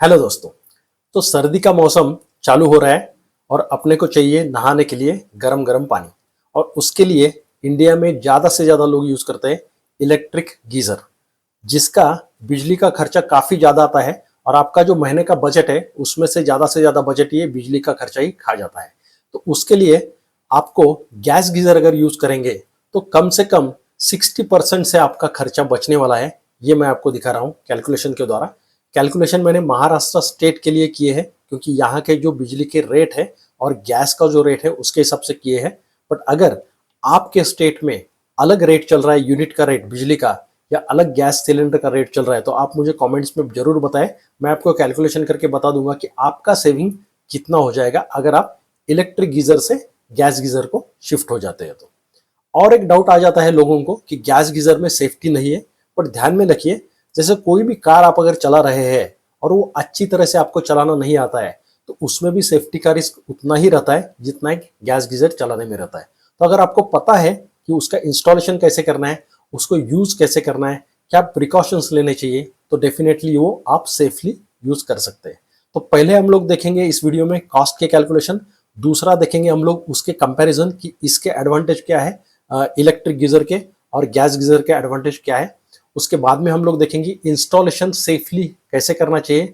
Hello दोस्तों। तो सर्दी का मौसम चालू हो रहा है और अपने को चाहिए नहाने के लिए गरम गरम पानी। और उसके लिए इंडिया में ज़्यादा से ज़्यादा लोग यूज़ करते हैं इलेक्ट्रिक गीज़र, जिसका बिजली का खर्चा काफ़ी ज़्यादा आता है और आपका जो महीने का बजट है उसमें से ज़्यादा बजट ये बिजली का खर्चा ही खा जाता है। तो उसके लिए आपको गैस गीज़र अगर यूज़ करेंगे तो कम से कम 60% से आपका खर्चा बचने वाला है। ये मैं आपको दिखा रहा हूँ कैलकुलेशन के द्वारा। कैलकुलेशन मैंने महाराष्ट्र स्टेट के लिए किए हैं क्योंकि यहाँ के जो बिजली के रेट है और गैस का जो रेट है उसके हिसाब से किए हैं। बट अगर आपके स्टेट में अलग रेट चल रहा है, यूनिट का रेट बिजली का, या अलग गैस सिलेंडर का रेट चल रहा है, तो आप मुझे कमेंट्स में जरूर बताएं। मैं आपको कैलकुलेशन करके बता दूंगा कि आपका सेविंग कितना हो जाएगा अगर आप इलेक्ट्रिक गीजर से गैस गीजर को शिफ्ट हो जाते हैं तो। और एक डाउट आ जाता है लोगों को कि गैस गीजर में सेफ्टी नहीं है। पर ध्यान में रखिए, जैसे कोई भी कार आप अगर चला रहे हैं और वो अच्छी तरह से आपको चलाना नहीं आता है तो उसमें भी सेफ्टी का रिस्क उतना ही रहता है जितना एक गैस गीजर चलाने में रहता है। तो अगर आपको पता है कि उसका इंस्टॉलेशन कैसे करना है, उसको यूज कैसे करना है, क्या प्रिकॉशंस लेने चाहिए, तो डेफिनेटली वो आप सेफली यूज कर सकते हैं। तो पहले हम लोग देखेंगे इस वीडियो में कॉस्ट के कैलकुलेशन। दूसरा देखेंगे हम लोग उसके कंपैरिजन कि इसके एडवांटेज क्या है इलेक्ट्रिक गीजर के और गैस गीजर के एडवांटेज क्या है। उसके बाद में हम लोग देखेंगे इंस्टॉलेशन सेफली कैसे करना चाहिए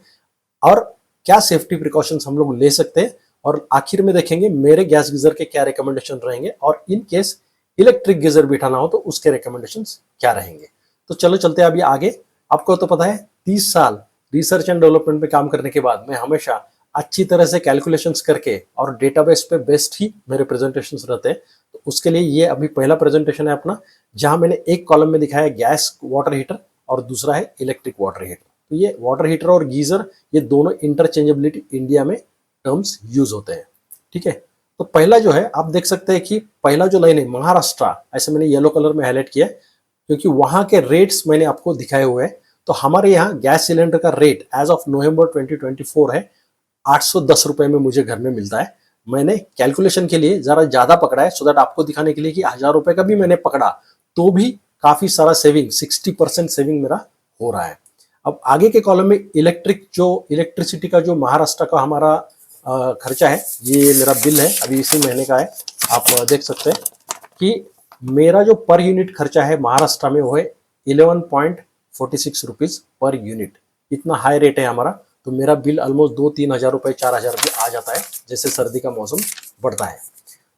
और क्या सेफ्टी प्रिकॉशंस हम लोग ले सकते हैं। और आखिर में देखेंगे मेरे गैस गीजर के क्या रिकमेंडेशन रहेंगे और इन केस इलेक्ट्रिक गीजर बिठाना हो तो उसके रिकमेंडेशंस क्या रहेंगे। तो चलो चलते हैं अभी आगे। आपको तो पता है 30 साल रिसर्च एंड डेवलपमेंट पे काम करने के बाद मैं हमेशा अच्छी तरह से कैलकुलेशंस करके और डेटाबेस पे बेस्ड ही मेरे प्रेजेंटेशंस रहते हैं। तो उसके लिए ये अभी पहला प्रेजेंटेशन है अपना, जहां मैंने एक कॉलम में दिखाया है गैस वाटर हीटर और दूसरा है इलेक्ट्रिक वाटर हीटर। तो ये वाटर हीटर और गीजर ये दोनों इंटरचेंजेबिलिटी इंडिया में टर्म्स यूज होते हैं। ठीक है, तो पहला जो है आप देख सकते हैं कि पहला जो लाइन है महाराष्ट्र, ऐसे मैंने येलो कलर में हाईलाइट किया है क्योंकि वहां के रेट्स मैंने आपको दिखाए हुए हैं। तो हमारे यहाँ गैस सिलेंडर का रेट एज ऑफ नवंबर 2024 है 810 रुपए में मुझे घर में मिलता है। मैंने कैलकुलेशन के लिए जरा ज्यादा पकड़ा है सो दैट आपको दिखाने के लिए कि 1000 रुपए का भी मैंने पकड़ा तो भी काफी सारा सेविंग 60% सेविंग मेरा हो रहा है। अब आगे के कॉलम में इलेक्ट्रिसिटी का जो महाराष्ट्र का हमारा खर्चा है, ये मेरा बिल है अभी इसी महीने का है। आप देख सकते हैं कि मेरा जो पर यूनिट खर्चा है महाराष्ट्र में वो है 11.46 रुपीज पर यूनिट। इतना हाई रेट है हमारा। तो मेरा बिल ऑलमोस्ट 2-3 हजार रुपए 4 हजार रुपये आ जाता है जैसे सर्दी का मौसम बढ़ता है।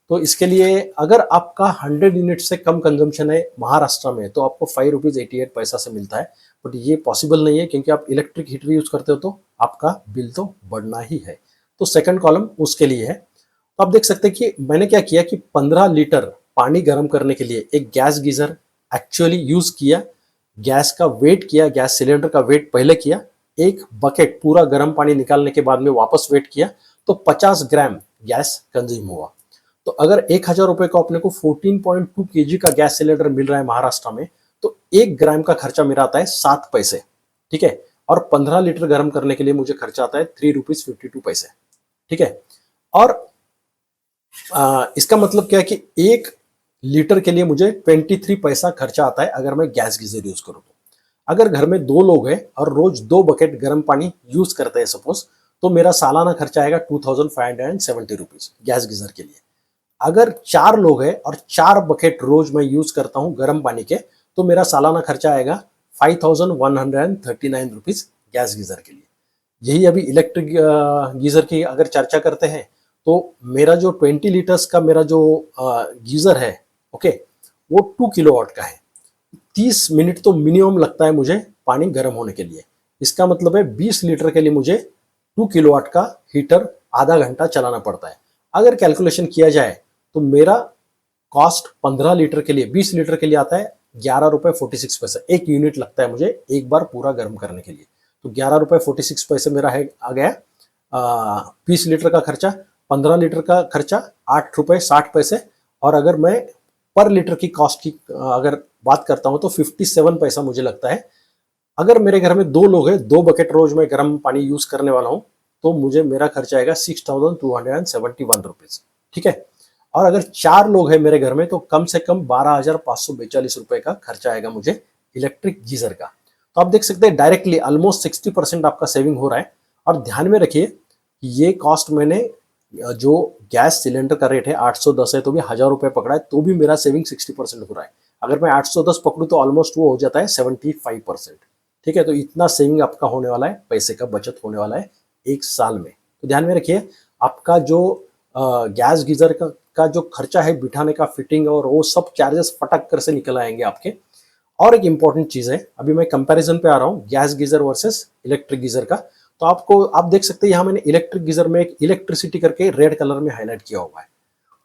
तो इसके लिए अगर आपका 100 यूनिट से कम कंजम्पशन है महाराष्ट्र में तो आपको 5 रुपीज 88 पैसा से मिलता है। बट ये पॉसिबल नहीं है क्योंकि आप इलेक्ट्रिक हीटर यूज करते हो तो आपका बिल तो बढ़ना ही है। तो सेकंड कॉलम उसके लिए है। तो आप देख सकते हैं कि मैंने क्या किया कि 15 लीटर पानी गर्म करने के लिए एक गैस गीजर एक्चुअली यूज किया। गैस का वेट किया, गैस सिलेंडर का वेट पहले किया, एक बकेट पूरा गर्म पानी निकालने के बाद में वापस वेट किया तो 50 ग्राम गैस कंज्यूम हुआ। तो अगर 1000 रुपए को अपने को 14.2 केजी का गैस सिलेंडर मिल रहा है महाराष्ट्र में तो 1 ग्राम का खर्चा मेरा आता है 7 पैसे। ठीक है, और 15 लीटर गर्म करने के लिए मुझे खर्चा आता है 3 रुपीज 52 पैसे। ठीक है, और इसका मतलब क्या है कि 1 लीटर के लिए मुझे 23 पैसा खर्चा आता है अगर मैं गैस गीजर यूज करूँ तो। अगर घर में 2 लोग हैं और रोज 2 बकेट गर्म पानी यूज करते हैं सपोज, तो मेरा सालाना खर्चा आएगा 2570 रुपीज गैस गीजर के लिए। अगर 4 लोग हैं और 4 बकेट रोज मैं यूज करता हूं गर्म पानी के तो मेरा सालाना खर्चा आएगा 5139 रुपीज गैस गीजर के लिए। यही अभी इलेक्ट्रिक गीजर की अगर चर्चा करते हैं तो मेरा जो 20 लीटर्स का मेरा जो गीजर है, ओके, वो 2 किलोवाट का है। 30 मिनट तो मिनिमम लगता है मुझे पानी गर्म होने के लिए। इसका मतलब है 20 लीटर के लिए मुझे 2 किलोवाट का हीटर आधा घंटा चलाना पड़ता है। अगर कैलकुलेशन किया जाए तो मेरा कॉस्ट 15 लीटर के लिए 20 लीटर के लिए आता है 11 रुपए 46 पैसे। एक यूनिट लगता है मुझे एक बार पूरा गर्म करने के लिए। तो 11 रुपए 46 पैसे मेरा है आ गया 20 लीटर का खर्चा। 15 लीटर का खर्चा 8 रुपए 60 पैसे। और अगर मैं पर लीटर की कॉस्ट की अगर बात करता हूं तो 57 पैसा मुझे लगता है। अगर मेरे घर में 2 लोग हैं, 2 बकेट रोज में गर्म पानी यूज करने वाला हूं तो मुझे मेरा खर्चा आएगा 6271 रुपीज। ठीक है, और अगर 4 लोग हैं मेरे घर में तो कम से कम 12,542 रुपए का खर्चा आएगा मुझे इलेक्ट्रिक गीजर का। तो आप देख सकते हैं डायरेक्टली ऑलमोस्ट 60% आपका सेविंग हो रहा है। और ध्यान में रखिए कि ये कॉस्ट मैंने जो गैस सिलेंडर का रेट है 810 है तो भी 1000 रुपये पकड़ा है तो भी मेरा सेविंग 60% हो रहा है। अगर मैं 810 पकड़ूँ तो ऑलमोस्ट वो हो जाता है 75%। ठीक है, तो इतना सेविंग आपका होने वाला है, पैसे का बचत होने वाला है एक साल में। तो ध्यान में रखिए आपका जो गैस गीजर का जो खर्चा है बिठाने का, फिटिंग और वो सब चार्जेस फटक कर से निकल आएंगे आपके। और एक इंपॉर्टेंट चीज है, अभी मैं कंपैरिजन पे आ रहा हूँ gas geyser versus electric geyser का। तो आप देख सकते हैं यहाँ मैंने इलेक्ट्रिक गीजर में एक इलेक्ट्रिसिटी करके रेड कलर में हाईलाइट किया हुआ है।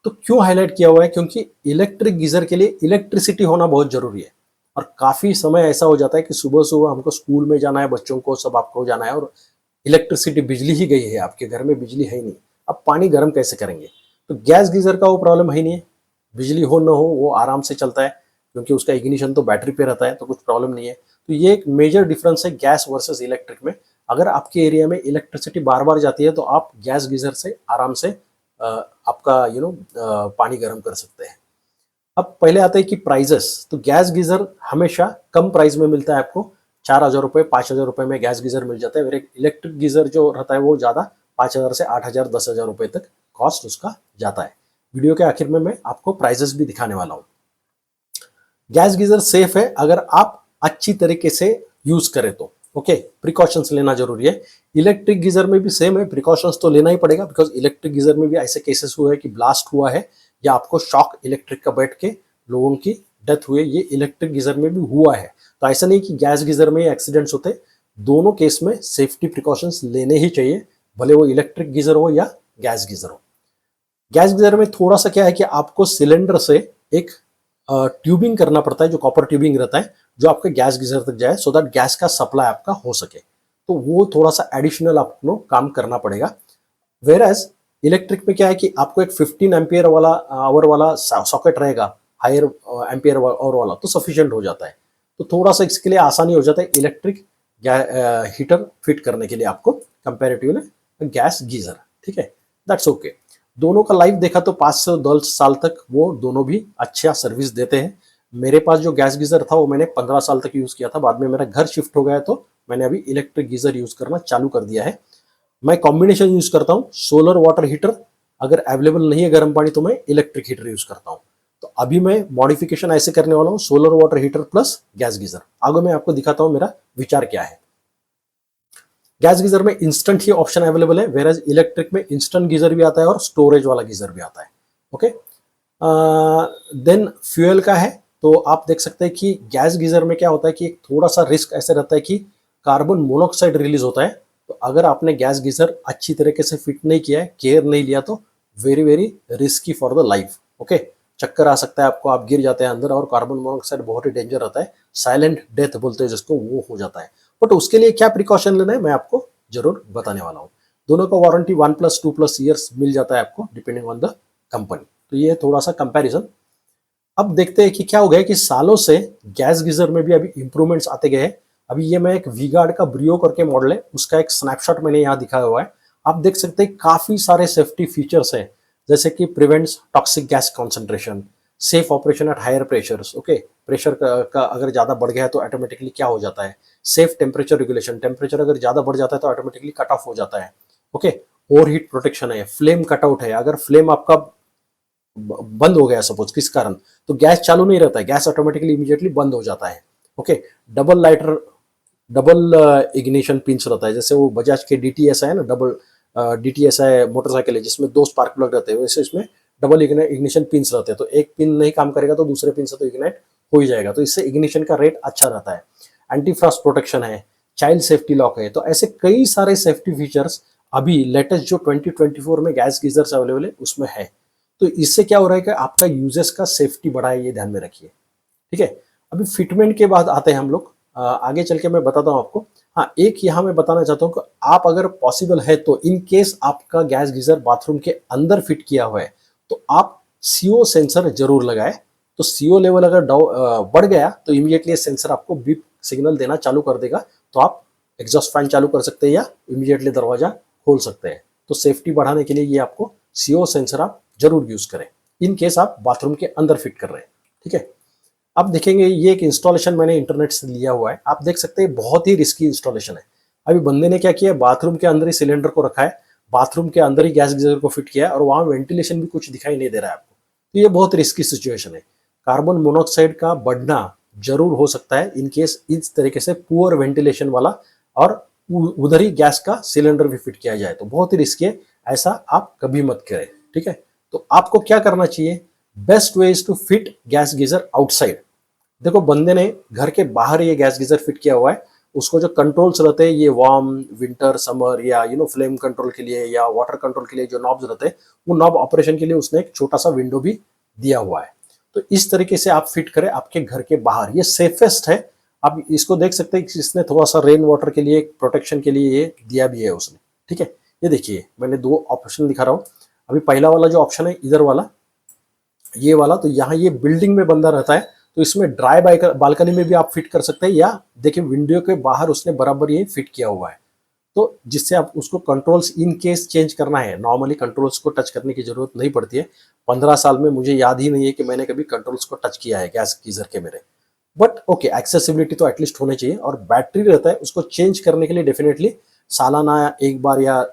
तो क्यों हाईलाइट किया हुआ है? क्योंकि इलेक्ट्रिक गीजर के लिए इलेक्ट्रिसिटी होना बहुत जरूरी है। और काफी समय ऐसा हो जाता है कि सुबह सुबह हमको स्कूल में जाना है, बच्चों को सब आपको जाना है और इलेक्ट्रिसिटी, बिजली ही गई है, आपके घर में बिजली है ही नहीं, अब पानी गर्म कैसे करेंगे? तो गैस गीजर का वो प्रॉब्लम है ही नहीं है, बिजली हो न हो वो आराम से चलता है क्योंकि उसका इग्निशन तो बैटरी पे रहता है, तो कुछ प्रॉब्लम नहीं है। तो ये एक मेजर डिफरेंस है गैस वर्सेस इलेक्ट्रिक में। अगर आपके एरिया में इलेक्ट्रिसिटी बार बार जाती है तो आप गैस गीजर से आराम से आपका पानी गर्म कर सकते हैं। अब पहले आता है कि प्राइजेस। तो गैस गीजर हमेशा कम प्राइस में मिलता है आपको, 4000 रुपये 5000 रुपये में गैस गीजर मिल जाता है। फिर इलेक्ट्रिक गीजर जो रहता है वो ज़्यादा 5000 से 8000 10,000 रुपये तक कॉस्ट उसका जाता है। वीडियो के आखिर में मैं आपको प्राइजेस भी दिखाने वाला हूँ। गैस गीजर सेफ है अगर आप अच्छी तरीके से यूज करें तो। ओके, प्रिकॉशंस लेना जरूरी है। इलेक्ट्रिक गीजर में भी सेम है, प्रिकॉशंस तो लेना ही पड़ेगा बिकॉज इलेक्ट्रिक गीजर में भी ऐसे केसेस हुए हैं कि ब्लास्ट हुआ है या आपको शॉक इलेक्ट्रिक का बैठ के लोगों की डेथ हुई है, ये इलेक्ट्रिक गीजर में भी हुआ है। तो ऐसा नहीं कि गैस गीजर में एक्सीडेंट्स होते, दोनों केस में सेफ्टी प्रिकॉशंस लेने ही चाहिए, भले वो इलेक्ट्रिक गीजर हो या गैस गीजर हो। गैस गीजर में थोड़ा सा क्या है कि आपको सिलेंडर से एक ट्यूबिंग करना पड़ता है, जो कॉपर ट्यूबिंग रहता है जो आपके गैस गीजर तक जाए सो दैट गैस का सप्लाई आपका हो सके। तो वो थोड़ा सा एडिशनल आपको काम करना पड़ेगा। वेर एज इलेक्ट्रिक में क्या है कि आपको एक 15 एम्पियर वाला आवर वाला सॉकेट रहेगा, हायर एम्पियर आवर वाला, तो सफिशिएंट हो जाता है। तो थोड़ा सा इसके लिए आसानी हो जाता है इलेक्ट्रिक हीटर फिट करने के लिए आपको कंपेरेटिवली गैस गीजर। ठीक है, दैट्स ओके। दोनों का लाइफ देखा तो 5 से 10 साल तक वो दोनों भी अच्छा सर्विस देते हैं। मेरे पास जो गैस गीजर था वो मैंने 15 साल तक यूज किया था, बाद में मेरा घर शिफ्ट हो गया तो मैंने अभी इलेक्ट्रिक गीजर यूज करना चालू कर दिया है। मैं कॉम्बिनेशन यूज करता हूँ, सोलर वाटर हीटर, अगर अवेलेबल नहीं है गर्म पानी तो मैं इलेक्ट्रिक हीटर यूज करता हूँ। तो अभी मैं मॉडिफिकेशन ऐसे करने वाला हूँ, solar water heater plus gas geyser. आगे मैं आपको दिखाता हूँ मेरा विचार क्या है। गैस गीजर में इंस्टेंट ही ऑप्शन अवेलेबल है, वेर एज इलेक्ट्रिक में इंस्टेंट गीजर भी आता है और स्टोरेज वाला गीजर भी आता है। ओके, देन फ्यूल का है तो आप देख सकते हैं कि गैस गीजर में क्या होता है कि थोड़ा सा रिस्क ऐसे रहता है कि कार्बन मोनोऑक्साइड रिलीज होता है। तो अगर आपने गैस गीजर अच्छी तरीके से फिट नहीं किया है, केयर नहीं लिया, तो very very risky for the life. Okay, चक्कर आ सकता है आपको, आप गिर जाते हैं अंदर, और कार्बन मोनोऑक्साइड बहुत ही डेंजर रहता है, साइलेंट डेथ बोलते हैं जिसको, वो हो जाता है। बट उसके लिए क्या प्रिकॉशन लेना है मैं आपको जरूर बताने वाला हूँ। दोनों का वारंटी 1+2+ ईयर्स मिल जाता है आपको डिपेंडिंग ऑन द कंपनी। तो ये थोड़ा सा कंपैरिजन। अब देखते हैं कि क्या हो गया कि सालों से गैस गीजर में भी अभी इंप्रूवमेंट्स आते गए हैं। अभी ये मैं एक वीगार्ड का ब्रियो करके मॉडल है, उसका एक स्नैपशॉट मैंने यहाँ दिखाया हुआ है। आप देख सकते हैं काफी सारे सेफ्टी फीचर्स हैं, जैसे कि prevents toxic gas concentration, safe operation at higher pressures. Okay, pressure का अगर ज्यादा बढ़ गया है तो ऑटोमेटिकली क्या हो जाता है, सेफ टेम्परेचर रेगुलेशन, टेम्परेचर अगर ज्यादा बढ़ जाता है तो ऑटोमेटिकली कट ऑफ हो जाता है। ओके, ओवर हीट प्रोटेक्शन है, फ्लेम कटआउट है, अगर फ्लेम आपका बंद हो गया सपोज किस कारण, तो गैस चालू नहीं रहता है, गैस ऑटोमेटिकली इमीडिएटली बंद हो जाता है। Okay, double lighter, double ignition pins रहता है, जैसे वो बजाज के DTS है ना, डबल DTS है मोटरसाइकिल है जिसमें 2 स्पार्क प्लग रहते हैं, वैसे इसमें डबल इग्निशन पिंस रहते हैं। तो एक पिन नहीं काम करेगा तो दूसरे पिन से तो इग्नाइट हो ही जाएगा, तो इससे इग्निशन का रेट अच्छा रहता है। एंटी फ्रॉस्ट प्रोटेक्शन है, चाइल्ड सेफ्टी लॉक है। तो ऐसे कई सारे सेफ्टी फीचर्स अभी लेटेस्ट जो 2024 में गैस गीजर्स अवेलेबल है उसमें है। तो इससे क्या हो रहा है कि आपका यूजेस का सेफ्टी बढ़ा है, ये ध्यान में रखिए। ठीक है, अभी फिटमेंट के बाद आते हैं हम लोग, आगे चल के मैं बताता हूँ आपको। हाँ, एक यहाँ मैं बताना चाहता हूँ कि आप अगर पॉसिबल है तो इन केस आपका गैस गीजर बाथरूम के अंदर फिट किया हुआ है तो आप CO सेंसर जरूर लगाए। तो CO लेवल अगर बढ़ गया तो इमीडिएटली सेंसर आपको बीप सिग्नल देना चालू कर देगा, तो आप एग्जॉस्ट फैन चालू कर सकते हैं या इमीडिएटली दरवाजा खोल सकते हैं। तो सेफ्टी बढ़ाने के लिए ये आपको CO सेंसर आप जरूर यूज करें इन केस आप बाथरूम के अंदर फिट कर रहे हैं। ठीक है, अब देखेंगे ये एक इंस्टॉलेशन मैंने इंटरनेट से लिया हुआ है, आप देख सकते हैं बहुत ही रिस्की इंस्टॉलेशन है। अभी बंदे ने क्या किया, बाथरूम के अंदर ही सिलेंडर को रखा है, बाथरूम के अंदर ही गैस गीजर को फिट किया है और वहां वेंटिलेशन भी कुछ दिखाई नहीं दे रहा है आपको। तो ये बहुत रिस्की सिचुएशन है। कार्बन मोनोऑक्साइड का बढ़ना जरूर हो सकता है इन केस इस तरीके से पुअर वेंटिलेशन वाला और उधर ही गैस का सिलेंडर भी फिट किया जाए, तो बहुत ही रिस्की है, ऐसा आप कभी मत करें। ठीक है, तो आपको क्या करना चाहिए, best way is to fit gas geyser outside. देखो बंदे ने घर के बाहर ये गैस गीजर फिट किया हुआ है, उसको जो कंट्रोल्स रहते हैं ये वार्म, विंटर, समर या फ्लेम कंट्रोल के लिए या वाटर कंट्रोल के लिए जो नॉब्स रहते हैं, वो नॉब ऑपरेशन के लिए उसने एक छोटा सा विंडो भी दिया हुआ है। तो इस तरीके से आप फिट करें आपके घर के बाहर, ये सेफेस्ट है। आप इसको देख सकते हैं कि इसने थोड़ा सा रेन वाटर के लिए प्रोटेक्शन के लिए ये दिया भी है उसने। ठीक है, ये देखिए मैंने दो ऑप्शन दिखा रहा हूँ। अभी पहला वाला जो ऑप्शन है इधर वाला, ये वाला, तो यहाँ ये बिल्डिंग में बंदा रहता है, तो इसमें ड्राई बालकनी में भी आप फिट कर सकते हैं, या देखिए विंडो के बाहर उसने बराबर ये फिट किया हुआ है। तो जिससे आप उसको कंट्रोल्स इन केस चेंज करना है, नॉर्मली कंट्रोल्स को टच करने की जरूरत नहीं पड़ती है। 15 साल में मुझे याद ही नहीं है कि मैंने कभी कंट्रोल्स को टच किया है गैस गीजर के मेरे। बट ओके, एक्सेसिबिलिटी तो एटलीस्ट होनी चाहिए। और बैटरी रहता है, उसको चेंज करने के लिए डेफिनेटली सालाना एक बार या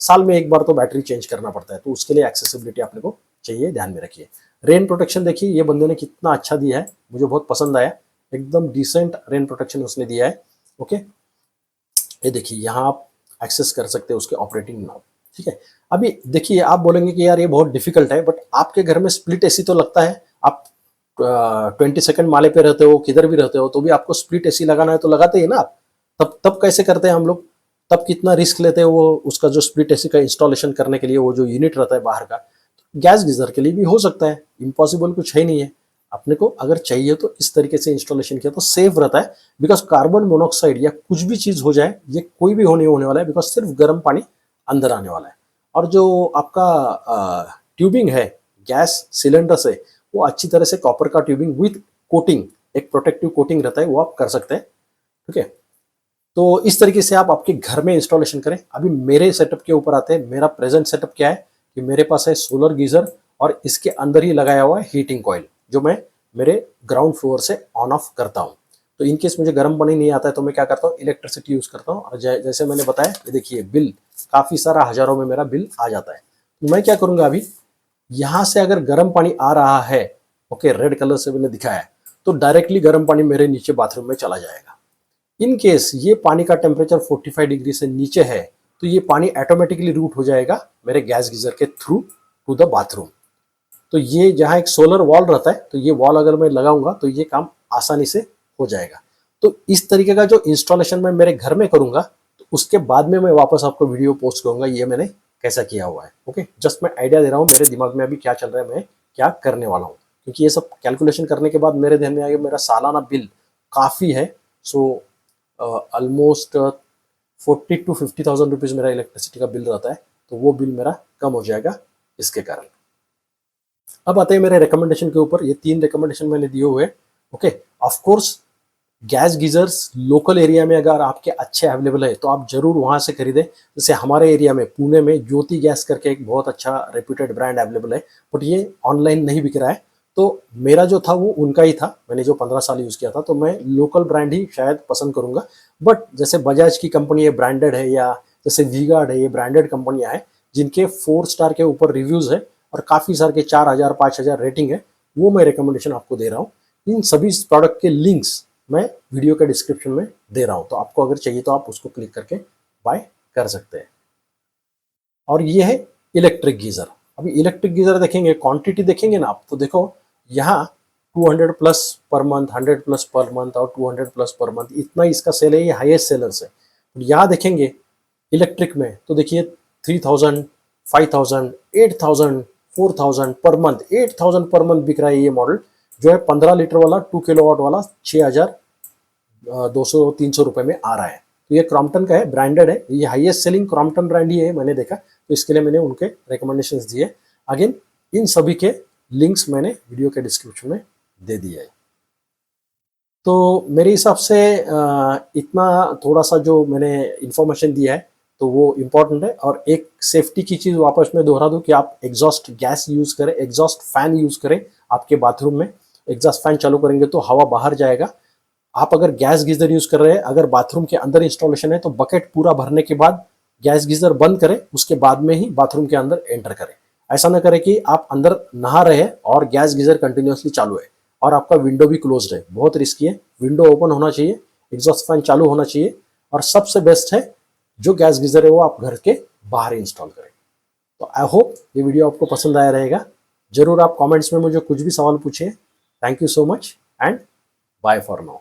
साल में एक बार तो बैटरी चेंज करना पड़ता है, तो उसके लिए एक्सेसिबिलिटी अपने को चाहिए, ध्यान में रखिए। रेन प्रोटेक्शन देखिए ये बंदे ने कितना अच्छा दिया है, मुझे बहुत पसंद आया, एकदम डिसेंट रेन प्रोटेक्शन उसने दिया है। ओके, ये देखिए यहाँ आप एक्सेस कर सकते हैं उसके ऑपरेटिंग नॉब। ठीक है, अभी देखिए आप बोलेंगे कि यार ये बहुत डिफिकल्ट है, बट आपके घर में स्प्लिट एसी तो लगता है, आप 22nd माले पे रहते हो, किधर भी रहते हो, तो भी आपको स्प्लिट एसी लगाना है तो लगाते ही ना आप। तब कैसे करते हैं हम लोग, तब कितना रिस्क लेते हैं वो उसका जो स्प्लिट एसी का इंस्टॉलेशन करने के लिए वो जो यूनिट रहता है बाहर का। गैस गीजर के लिए भी हो सकता है, इम्पॉसिबल कुछ है नहीं है। अपने को अगर चाहिए तो इस तरीके से इंस्टॉलेशन किया तो सेफ रहता है, बिकॉज कार्बन मोनोऑक्साइड या कुछ भी चीज हो जाए ये कोई भी होने वाला है, बिकॉज सिर्फ गर्म पानी अंदर आने वाला है। और जो आपका ट्यूबिंग है गैस सिलेंडर से, वो अच्छी तरह से कॉपर का ट्यूबिंग विथ कोटिंग, एक प्रोटेक्टिव कोटिंग रहता है, वो आप कर सकते हैं। ठीक है, तो इस तरीके से आप आपके घर में इंस्टॉलेशन करें। अभी मेरे सेटअप के ऊपर आते हैं। मेरा प्रेजेंट सेटअप क्या है कि मेरे पास है सोलर गीजर और इसके अंदर ही लगाया हुआ है हीटिंग कॉइल, जो मैं मेरे ग्राउंड फ्लोर से ऑन ऑफ करता हूँ। तो इन केस मुझे गर्म पानी नहीं आता है तो मैं क्या करता हूँ, इलेक्ट्रिसिटी यूज करता हूँ। और जैसे मैंने बताया, ये देखिए बिल काफी सारा हजारों में मेरा बिल आ जाता है। तो मैं क्या करूंगा, अभी यहां से अगर गर्म पानी आ रहा है, ओके रेड कलर से मैंने दिखाया है, तो डायरेक्टली गर्म पानी मेरे नीचे बाथरूम में चला जाएगा। इन केस ये पानी का टेम्परेचर 45 डिग्री से नीचे है, तो ये पानी ऑटोमेटिकली रूट हो जाएगा मेरे गैस गीजर के थ्रू टू द बाथरूम। तो ये जहाँ एक सोलर वॉल रहता है, तो ये वॉल अगर मैं लगाऊंगा तो ये काम आसानी से हो जाएगा। तो इस तरीके का जो इंस्टॉलेशन मैं मेरे घर में करूंगा, तो उसके बाद में मैं वापस आपको वीडियो पोस्ट करूंगा ये मैंने कैसा किया हुआ है। ओके, जस्ट मैं आइडिया दे रहा हूँ मेरे दिमाग में अभी क्या चल रहा है, मैं क्या करने वाला हूँ, क्योंकि ये सब कैलकुलेशन करने के बाद मेरे ध्यान में आ गया मेरा सालाना बिल काफ़ी है। सो ऑलमोस्ट 40 to 50,000 रुपीज़ मेरा इलेक्ट्रिसिटी का बिल रहता है, तो वो बिल मेरा कम हो जाएगा इसके कारण। अब आते हैं मेरे रिकमेंडेशन के ऊपर। ये 3 रिकमेंडेशन मैंने दिए हुए। Okay, of course gas geysers local area में अगर आपके अच्छे अवेलेबल है तो आप जरूर वहां से खरीदें। जैसे हमारे एरिया में पुणे में ज्योति गैस करके एक बहुत अच्छा रेप्यूटेड ब्रांड अवेलेबल है, बट ये ऑनलाइन नहीं बिक रहा है। तो मेरा जो था वो उनका ही था, मैंने जो 15 साल यूज़ किया था, तो मैं लोकल ब्रांड ही शायद पसंद करूंगा। बट जैसे बजाज की कंपनी है, ब्रांडेड है, या जैसे वीगार्ड है, ये ब्रांडेड कंपनियां हैं जिनके 4 स्टार के ऊपर रिव्यूज़ है और काफ़ी सारे के 4000 5000 रेटिंग है, वो मैं रिकमेंडेशन आपको दे रहा हूँ। इन सभी प्रोडक्ट के लिंक्स मैं वीडियो के डिस्क्रिप्शन में दे रहा हूँ, तो आपको अगर चाहिए तो आप उसको क्लिक करके बाय कर सकते हैं। और ये है इलेक्ट्रिक गीजर। अभी इलेक्ट्रिक गीजर देखेंगे, क्वांटिटी देखेंगे ना आप, तो देखो यहाँ 200 plus per month, 100 plus per month और 200 प्लस पर मंथ, इतना इसका सेल है, ये हाईएस्ट सेलर्स है। यहाँ देखेंगे इलेक्ट्रिक में तो देखिए 3000, 5000, 8000, 4000 पर मंथ, 8000 पर मंथ बिक रहा है ये मॉडल, जो है 15 लीटर वाला 2 किलोवाट वाला 6200-300 रुपए में आ रहा है। तो ये क्रॉम्पटन का है, ब्रांडेड है, ये हाईएस्ट सेलिंग क्रॉम्पटन ब्रांड ही है मैंने देखा, तो इसके लिए मैंने उनके रिकमेंडेशंस दिए। अगेन इन सभी के लिंक्स मैंने वीडियो के डिस्क्रिप्शन में दे दिए है। तो मेरे हिसाब से इतना थोड़ा सा जो मैंने इंफॉर्मेशन दिया है तो वो इम्पोर्टेंट है। और एक सेफ्टी की चीज़ वापस मैं दोहरा दूं कि आप एग्जॉस्ट गैस यूज़ करें, एग्जॉस्ट फैन यूज़ करें। आपके बाथरूम में एग्जॉस्ट फैन चालू करेंगे तो हवा बाहर जाएगा, आप अगर गैस गीजर यूज कर रहे हैं, अगर बाथरूम के अंदर इंस्टॉलेशन है तो बकेट पूरा भरने के बाद गैस गीजर बंद करें, उसके बाद में ही बाथरूम के अंदर एंटर करें। ऐसा ना करें कि आप अंदर नहा रहे हैं और गैस गीजर कंटिन्यूअसली चालू है और आपका विंडो भी क्लोज्ड है, बहुत रिस्की है। विंडो ओपन होना चाहिए, एग्जॉस्ट फैन चालू होना चाहिए, और सबसे बेस्ट है जो गैस गीजर है वो आप घर के बाहर इंस्टॉल करें। तो आई होप ये वीडियो आपको पसंद आया रहेगा। जरूर आप कमेंट्स में मुझे कुछ भी सवाल पूछिए। Thank you so much and bye for now.